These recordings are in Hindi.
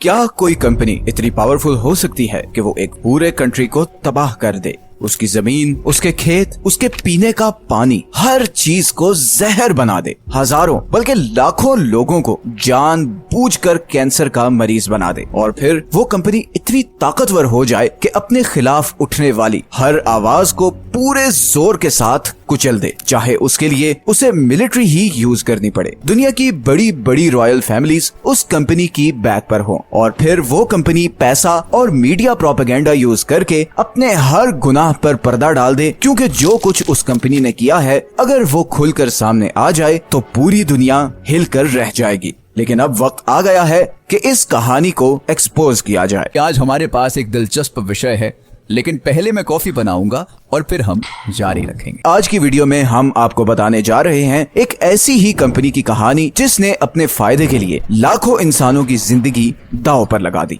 क्या कोई कंपनी इतनी पावरफुल हो सकती है कि वो एक पूरे कंट्री को तबाह कर दे? उसकी जमीन, उसके खेत, उसके पीने का पानी, हर चीज को जहर बना दे। हजारों बल्कि लाखों लोगों को जानबूझकर कैंसर का मरीज बना दे। और फिर वो कंपनी इतनी ताकतवर हो जाए कि अपने खिलाफ उठने वाली हर आवाज को पूरे जोर के साथ कुचल दे, चाहे उसके लिए उसे मिलिट्री ही यूज करनी पड़े। दुनिया की बड़ी बड़ी रॉयल फैमिलीज उस कंपनी की बैक पर हो और फिर वो कंपनी पैसा और मीडिया प्रोपेगेंडा यूज करके अपने हर गुनाह पर पर्दा डाल दे, क्योंकि जो कुछ उस कंपनी ने किया है अगर वो खुलकर सामने आ जाए तो पूरी दुनिया हिलकर रह जाएगी। लेकिन अब वक्त आ गया है कि इस कहानी को एक्सपोज किया जाए। आज हमारे पास एक दिलचस्प विषय है, लेकिन पहले मैं कॉफी बनाऊंगा और फिर हम जारी रखेंगे। आज की वीडियो में हम आपको बताने जा रहे हैं एक ऐसी ही कंपनी की कहानी जिसने अपने फायदे के लिए लाखों इंसानों की जिंदगी दांव पर लगा दी।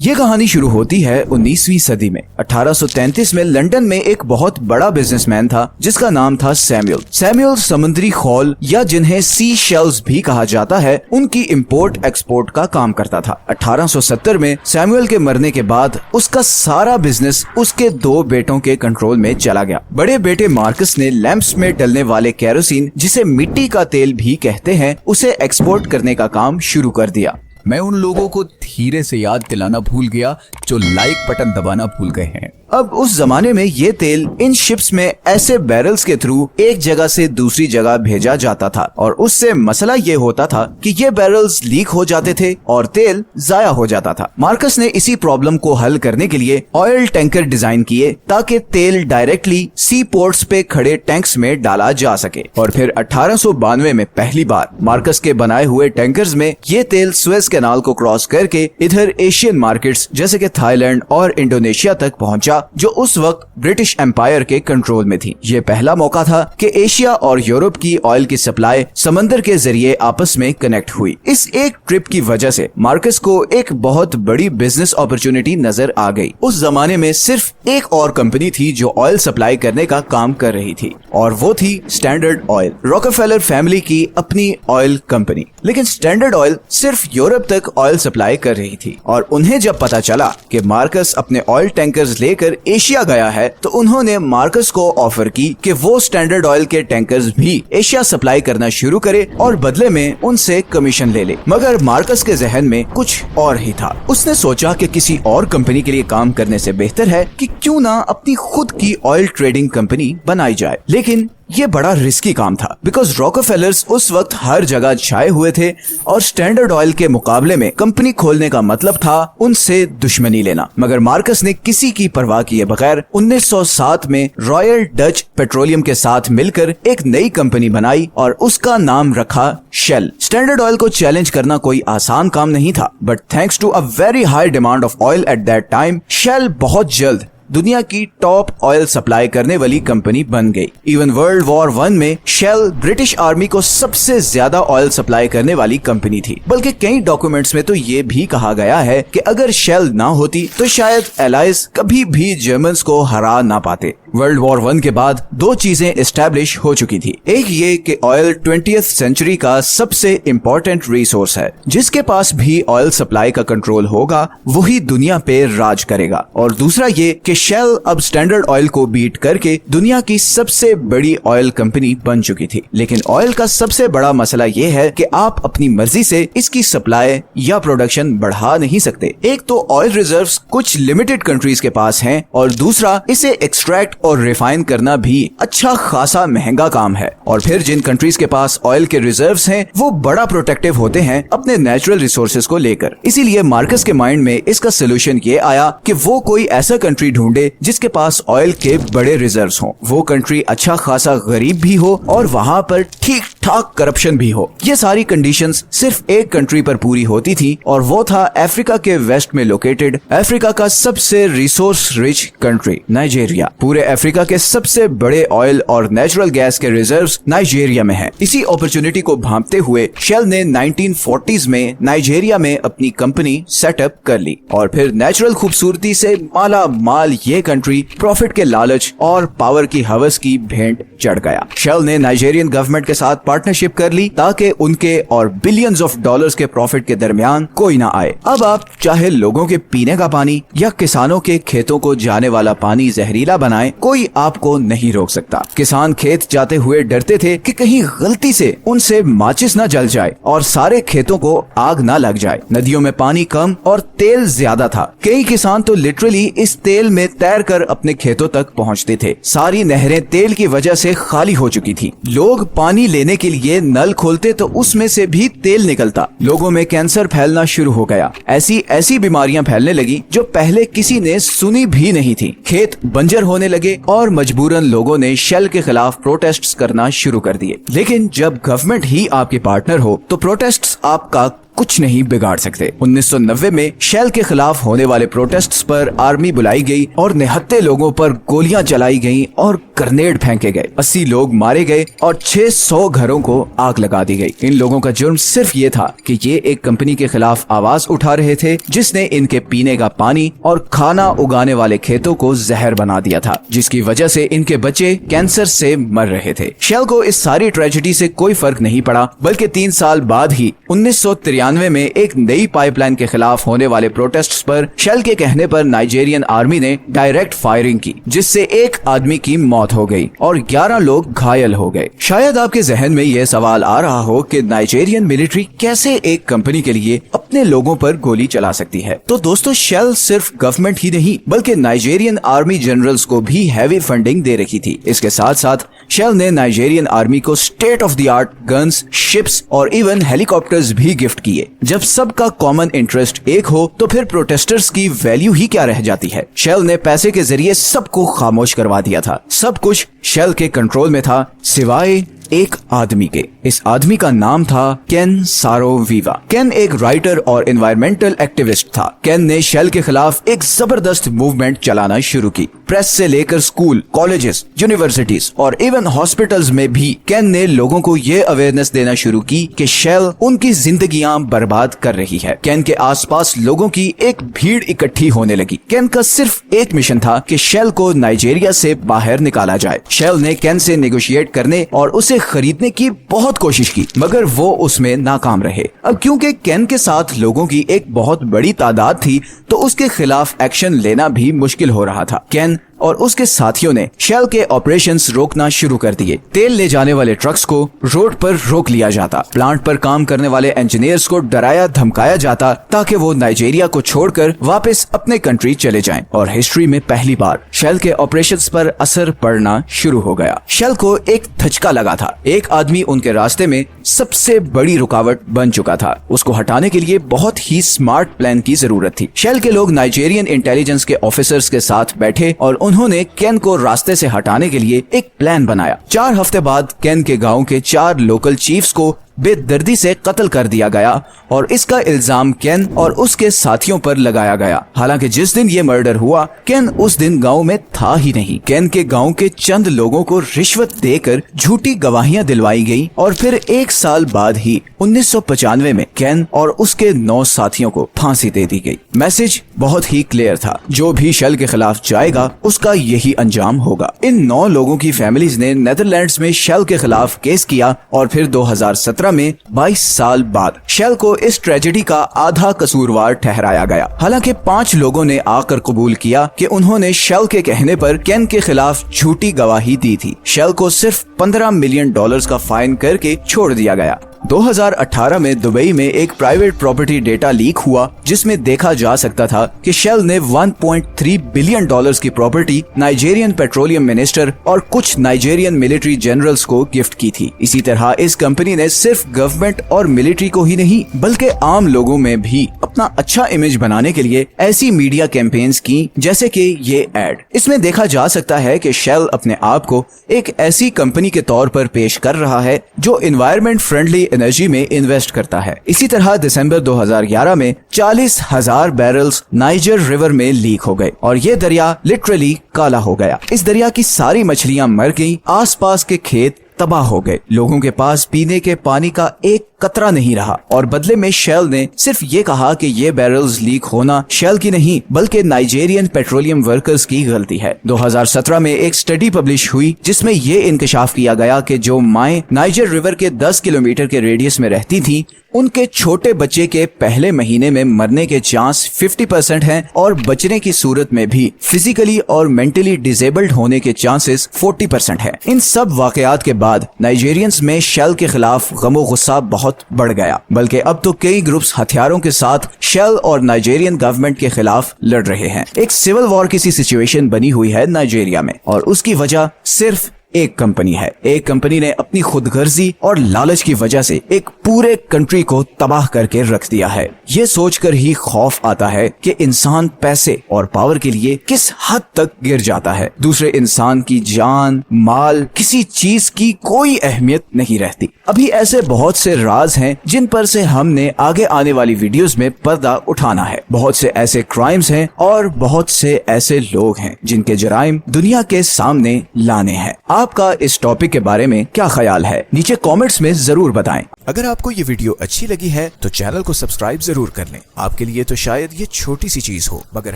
ये कहानी शुरू होती है 19वीं सदी में। 1833 में लंदन में एक बहुत बड़ा बिजनेसमैन था जिसका नाम था सैमुअल। सैमुअल समुद्री खौल या जिन्हें सी शेल्स भी कहा जाता है, उनकी इंपोर्ट एक्सपोर्ट का काम करता था। 1870 में सैमुअल के मरने के बाद उसका सारा बिजनेस उसके दो बेटों के कंट्रोल में चला गया। बड़े बेटे मार्कस ने लैंप्स में डलने वाले केरोसिन, जिसे मिट्टी का तेल भी कहते हैं, उसे एक्सपोर्ट करने का काम शुरू कर दिया। मैं उन लोगों को धीरे से याद दिलाना भूल गया जो लाइक बटन दबाना भूल गए हैं। अब उस जमाने में ये तेल इन शिप्स में ऐसे बैरल्स के थ्रू एक जगह से दूसरी जगह भेजा जाता था और उससे मसला ये होता था कि ये बैरल्स लीक हो जाते थे और तेल जाया हो जाता था। मार्कस ने इसी प्रॉब्लम को हल करने के लिए ऑयल टैंकर डिजाइन किए ताकि तेल डायरेक्टली सी पोर्ट्स पे खड़े टैंक्स में डाला जा सके। और फिर 1892 में पहली बार मार्कस के बनाए हुए टैंकर्स में ये तेल स्वेज कैनाल को क्रॉस करके इधर एशियन मार्केट्स जैसे कि थाईलैंड और इंडोनेशिया तक पहुंचा, जो उस वक्त ब्रिटिश एम्पायर के कंट्रोल में थी। ये पहला मौका था कि एशिया और यूरोप की ऑयल की सप्लाई समंदर के जरिए आपस में कनेक्ट हुई। इस एक ट्रिप की वजह से मार्कस को एक बहुत बड़ी बिजनेस अपॉर्चुनिटी नजर आ गई। उस जमाने में सिर्फ एक और कंपनी थी जो ऑयल सप्लाई करने का काम कर रही थी और वो थी स्टैंडर्ड ऑयल, रॉकफेलर फैमिली की अपनी ऑयल कंपनी। लेकिन स्टैंडर्ड ऑयल सिर्फ यूरोप तक ऑयल सप्लाई कर रही थी और उन्हें जब पता चला कि मार्कस अपने ऑयल टैंकर्स लेकर एशिया गया है तो उन्होंने मार्कस को ऑफर की कि वो स्टैंडर्ड ऑयल के टैंकर्स भी एशिया सप्लाई करना शुरू करे और बदले में उनसे कमीशन ले ले। मगर मार्कस के जहन में कुछ और ही था। उसने सोचा कि किसी और कंपनी के लिए काम करने से बेहतर है कि क्यों ना अपनी खुद की ऑयल ट्रेडिंग कंपनी बनाई जाए। लेकिन ये बड़ा रिस्की काम था बिकॉज रॉकफेलर्स उस वक्त हर जगह छाए हुए थे और स्टैंडर्ड ऑयल के मुकाबले में कंपनी खोलने का मतलब था उनसे दुश्मनी लेना। मगर मार्कस ने किसी की परवाह किए बगैर 1907 में रॉयल डच पेट्रोलियम के साथ मिलकर एक नई कंपनी बनाई और उसका नाम रखा शेल। स्टैंडर्ड ऑयल को चैलेंज करना कोई आसान काम नहीं था, but thanks to a very high demand of oil at that time, Shell बहुत जल्द दुनिया की टॉप ऑयल सप्लाई करने वाली कंपनी बन गई। इवन वर्ल्ड वॉर 1 में शेल ब्रिटिश आर्मी को सबसे ज्यादा ऑयल सप्लाई करने वाली कंपनी थी। बल्कि कई डॉक्यूमेंट्स में तो ये भी कहा गया है कि अगर शेल ना होती तो शायद एलाइज कभी भी जर्मन्स को हरा ना पाते। वर्ल्ड वॉर 1 के बाद दो चीजें एस्टैब्लिश हो चुकी थी। एक ये कि ऑयल 20th सेंचुरी का सबसे इम्पोर्टेंट रिसोर्स है, जिसके पास भी ऑयल सप्लाई का कंट्रोल होगा वही दुनिया पे राज करेगा। और दूसरा ये कि शेल अब स्टैंडर्ड ऑयल को बीट करके दुनिया की सबसे बड़ी ऑयल कंपनी बन चुकी थी। लेकिन ऑयल का सबसे बड़ा मसला ये है कि आप अपनी मर्जी से इसकी सप्लाई या प्रोडक्शन बढ़ा नहीं सकते। एक तो ऑयल रिजर्व्स कुछ लिमिटेड कंट्रीज के पास हैं और दूसरा इसे एक्सट्रैक्ट और रिफाइन करना भी अच्छा खासा महंगा काम है। और फिर जिन कंट्रीज के पास ऑयल के रिजर्व्स हैं वो बड़ा प्रोटेक्टिव होते हैं अपने नेचुरल रिसोर्सेज को लेकर। इसीलिए मार्कस के माइंड में इसका सोल्यूशन ये आया कि वो कोई ऐसा कंट्री ढूंढे जिसके पास ऑयल के बड़े रिजर्व्स हों। वो कंट्री अच्छा खासा गरीब भी हो और वहाँ पर ठीक ठाक करप्शन भी हो। ये सारी कंडीशंस सिर्फ एक कंट्री पर पूरी होती थी और वो था अफ्रीका के वेस्ट में लोकेटेड अफ्रीका का सबसे रिसोर्स रिच कंट्री नाइजीरिया। पूरे अफ्रीका के सबसे बड़े ऑयल और नेचुरल गैस के रिजर्व्स नाइजीरिया में हैं। इसी अपॉर्चुनिटी को भांपते हुए शेल ने 1940s में नाइजीरिया में अपनी कंपनी सेटअप कर ली और फिर नेचुरल खूबसूरती से माला माल ये कंट्री प्रॉफिट के लालच और पावर की हवस की भेंट चढ़ गया। शेल ने नाइजीरियन गवर्नमेंट के साथ पार्टनरशिप कर ली ताकि उनके और बिलियंस ऑफ डॉलर्स के प्रॉफिट के दरमियान कोई ना आए। अब आप चाहे लोगों के पीने का पानी या किसानों के खेतों को जाने वाला पानी जहरीला बनाएं, कोई आपको नहीं रोक सकता। किसान खेत जाते हुए डरते थे कि कहीं गलती से उनसे माचिस न जल जाए और सारे खेतों को आग न लग जाए। नदियों में पानी कम और तेल ज्यादा था। कई किसान तो लिटरली इस तेल में तैरकर अपने खेतों तक पहुंचते थे। सारी नहरें तेल की वजह से खाली हो चुकी थी। लोग पानी लेने के लिए नल खोलते तो उसमें से भी तेल निकलता। लोगों में कैंसर फैलना शुरू हो गया। ऐसी बीमारियां फैलने लगी जो पहले किसी ने सुनी भी नहीं थी। खेत बंजर होने लगे और मजबूरन लोगों ने शेल के खिलाफ प्रोटेस्ट्स करना शुरू कर दिए। लेकिन जब गवर्नमेंट ही आपके पार्टनर हो तो प्रोटेस्ट्स आपका कुछ नहीं बिगाड़ सकते। 1990 में शेल के खिलाफ होने वाले प्रोटेस्ट्स पर आर्मी बुलाई गई और निहत्थे लोगों पर गोलियां चलाई गईं और ग्रेनेड फेंके गए। 80 लोग मारे गए और 600 घरों को आग लगा दी गई। इन लोगों का जुर्म सिर्फ ये था कि ये एक कंपनी के खिलाफ आवाज उठा रहे थे जिसने इनके पीने का पानी और खाना उगाने वाले खेतों को जहर बना दिया था, जिसकी वजह से इनके बच्चे कैंसर से मर रहे थे। शेल को इस सारी ट्रेजेडी से कोई फर्क नहीं पड़ा, बल्कि 3 साल बाद ही 1993 में एक नई पाइपलाइन के खिलाफ होने वाले प्रोटेस्ट्स पर शेल के कहने पर नाइजीरियन आर्मी ने डायरेक्ट फायरिंग की, जिससे एक आदमी की मौत हो गई और 11 लोग घायल हो गए। शायद आपके जहन में यह सवाल आ रहा हो कि नाइजीरियन मिलिट्री कैसे एक कंपनी के लिए अपने लोगों पर गोली चला सकती है। तो दोस्तों, शेल सिर्फ गवर्नमेंट ही नहीं बल्कि नाइजीरियन आर्मी जनरल्स को भी हैवी फंडिंग दे रखी थी। इसके साथ साथ शेल ने नाइजीरियन आर्मी को state of the art guns, ships और इवन हेलीकॉप्टर्स भी गिफ्ट किए। जब सबका कॉमन इंटरेस्ट एक हो तो फिर प्रोटेस्टर्स की वैल्यू ही क्या रह जाती है। शेल ने पैसे के जरिए सबको खामोश करवा दिया था। सब कुछ शेल के कंट्रोल में था सिवाय एक आदमी के। इस आदमी का नाम था केन सारो-वीवा। केन एक राइटर और एनवायरमेंटल एक्टिविस्ट था। केन ने शेल के खिलाफ एक जबरदस्त मूवमेंट चलाना शुरू की। प्रेस से लेकर स्कूल, कॉलेजेस, यूनिवर्सिटीज और इवन हॉस्पिटल्स में भी केन ने लोगों को ये अवेयरनेस देना शुरू की कि शेल उनकी जिंदगियां बर्बाद कर रही है। केन के आसपास लोगों की एक भीड़ इकट्ठी होने लगी। केन का सिर्फ एक मिशन था कि शेल को नाइजीरिया से बाहर निकाला जाए। शेल ने केन से नेगोशिएट करने और उसे खरीदने की बहुत कोशिश की, मगर वो उसमें नाकाम रहे। अब क्योंकि केन के साथ लोगों की एक बहुत बड़ी तादाद थी तो उसके खिलाफ एक्शन लेना भी मुश्किल हो रहा था। केन और उसके साथियों ने शेल के ऑपरेशंस रोकना शुरू कर दिए। तेल ले जाने वाले ट्रक्स को रोड पर रोक लिया जाता। प्लांट पर काम करने वाले इंजीनियर्स को डराया धमकाया जाता ताकि वो नाइजीरिया को छोड़कर वापस अपने कंट्री चले जाएं। और हिस्ट्री में पहली बार शेल के ऑपरेशंस पर असर पड़ना शुरू हो गया। शेल को एक धचका लगा था। एक आदमी उनके रास्ते में सबसे बड़ी रुकावट बन चुका था। उसको हटाने के लिए बहुत ही स्मार्ट प्लान की जरूरत थी। शेल के लोग नाइजीरियन इंटेलिजेंस के ऑफिसर्स के साथ बैठे और उन्होंने केन को रास्ते से हटाने के लिए एक प्लान बनाया। 4 हफ्ते बाद केन के गांव के 4 लोकल चीफ्स को बेदर्दी से कत्ल कर दिया गया और इसका इल्जाम केन और उसके साथियों पर लगाया गया। हालांकि जिस दिन ये मर्डर हुआ, केन उस दिन गांव में था ही नहीं। केन के गांव के चंद लोगों को रिश्वत देकर झूठी गवाहियां दिलवाई गई और फिर 1 साल बाद ही 1995 में केन और उसके 9 साथियों को फांसी दे दी गई। मैसेज बहुत ही क्लियर था, जो भी शेल के खिलाफ जाएगा उसका यही अंजाम होगा। इन 9 लोगों की फैमिलीज ने नेदरलैंड्स में शेल के खिलाफ केस किया और फिर 2017 में 22 साल बाद शेल को इस ट्रेजेडी का आधा कसूरवार ठहराया गया। हालांकि 5 लोगों ने आकर कबूल किया कि उन्होंने शेल के कहने पर केन के खिलाफ झूठी गवाही दी थी। शेल को सिर्फ $15 मिलियन का फाइन करके छोड़ दिया गया। 2018 में दुबई में एक प्राइवेट प्रॉपर्टी डेटा लीक हुआ जिसमें देखा जा सकता था कि शेल ने $1.3 बिलियन की प्रॉपर्टी नाइजीरियन पेट्रोलियम मिनिस्टर और कुछ नाइजीरियन मिलिट्री जनरल्स को गिफ्ट की थी। इसी तरह इस कंपनी ने सिर्फ गवर्नमेंट और मिलिट्री को ही नहीं बल्कि आम लोगों में भी अपना अच्छा इमेज बनाने के लिए ऐसी मीडिया कैंपेन्स की जैसे कि ये एड। इसमें देखा जा सकता है कि शेल अपने आप को एक ऐसी कंपनी के तौर पर पेश कर रहा है जो एनवायरमेंट फ्रेंडली एनर्जी में इन्वेस्ट करता है। इसी तरह दिसंबर 2011 में 40,000 बैरल्स नाइजर रिवर में लीक हो गए और ये दरिया लिटरली काला हो गया। इस दरिया की सारी मछलियां मर गईं, आसपास के खेत तबाह हो गए। लोगों के पास पीने के पानी का एक कतरा नहीं रहा और बदले में शेल ने सिर्फ ये कहा कि ये बैरल्स लीक होना शेल की नहीं बल्कि नाइजेरियन पेट्रोलियम वर्कर्स की गलती है। 2017 में एक स्टडी पब्लिश हुई जिसमें ये इंकशाफ किया गया कि जो माएं नाइजर रिवर के 10 किलोमीटर के रेडियस में रहती थी उनके छोटे बच्चे के पहले महीने में मरने के चांस 50% हैं और बचने की सूरत में भी फिजिकली और मेंटली डिसेबल्ड होने के चांसेस 40% हैं। इन सब वाकयात के बाद नाइजेरियंस में शेल के खिलाफ गमो गुस्सा बहुत बढ़ गया, बल्कि अब तो कई ग्रुप्स हथियारों के साथ शेल और नाइजेरियन गवर्नमेंट के खिलाफ लड़ रहे हैं। एक सिविल वॉर की सी सिचुएशन बनी हुई है नाइजेरिया में और उसकी वजह सिर्फ एक कंपनी है। एक कंपनी ने अपनी खुदगर्जी और लालच की वजह से एक पूरे कंट्री को तबाह करके रख दिया है। ये सोचकर ही खौफ आता है कि इंसान पैसे और पावर के लिए किस हद तक गिर जाता है। दूसरे इंसान की जान, माल, किसी चीज की कोई अहमियत नहीं रहती। अभी ऐसे बहुत से राज हैं जिन पर से हमने आगे आने वाली वीडियोस में पर्दा उठाना है। बहुत से ऐसे क्राइम्स हैं और बहुत से ऐसे लोग हैं जिनके जराइम दुनिया के सामने लाने हैं। आपका इस टॉपिक के बारे में क्या ख्याल है? नीचे कमेंट्स में जरूर बताएं। अगर आपको ये वीडियो अच्छी लगी है तो चैनल को सब्सक्राइब जरूर कर लें। आपके लिए तो शायद ये छोटी सी चीज हो मगर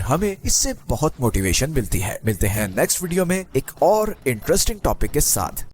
हमें इससे बहुत मोटिवेशन मिलती है। मिलते हैं नेक्स्ट वीडियो में एक और इंटरेस्टिंग टॉपिक के साथ।